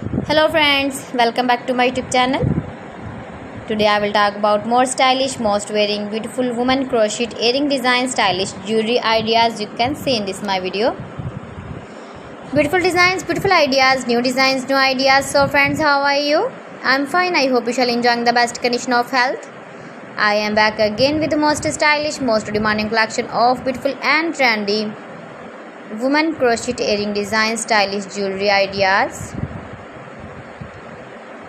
Hello friends, welcome back to my YouTube channel. Today I will talk about more stylish, most wearing beautiful woman crochet earring design, stylish jewelry ideas you can see in this my video. Beautiful designs, beautiful ideas, new designs, new ideas. So friends, how are you? I'm fine. I hope you shall enjoying the best condition of health. I am back again with the most stylish, most demanding collection of beautiful and trendy woman crochet earring design, stylish jewelry ideas.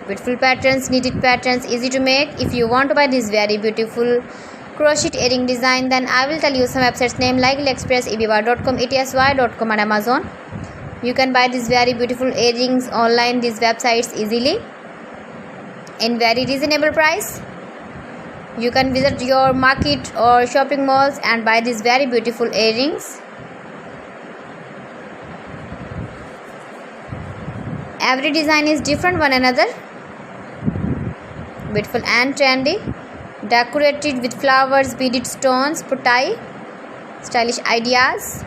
Beautiful patterns, knitted patterns, easy to make. If you want to buy this very beautiful crochet earring design, then I will tell you some websites name like AliExpress, eBay.com, etsy.com and Amazon. You can buy these very beautiful earrings online, these websites easily in very reasonable price. You can visit your market or shopping malls and buy these very beautiful earrings. Every design is different one another. Beautiful and trendy, decorated with flowers, beaded stones, putai, stylish ideas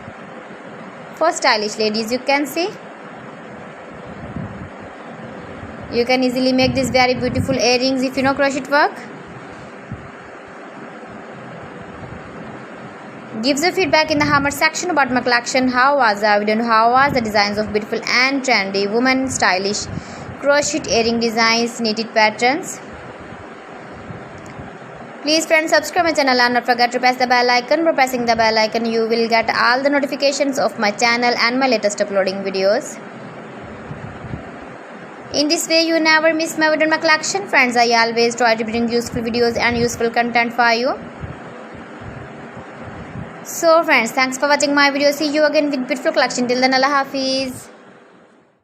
for stylish ladies. You can see, you can easily make these very beautiful earrings if you know crochet work. Give the feedback in the comment section about my collection. How was the video? How was the designs of beautiful and trendy woman stylish crochet earring designs, knitted patterns? Please friends, subscribe my channel and not forget to press the bell icon. By pressing the bell icon, you will get all the notifications of my channel and my latest uploading videos. In this way, you never miss my video in my collection. Friends, I always try to bring useful videos and useful content for you. So friends, thanks for watching my video. See you again with beautiful collection. Till then, Allah Hafiz.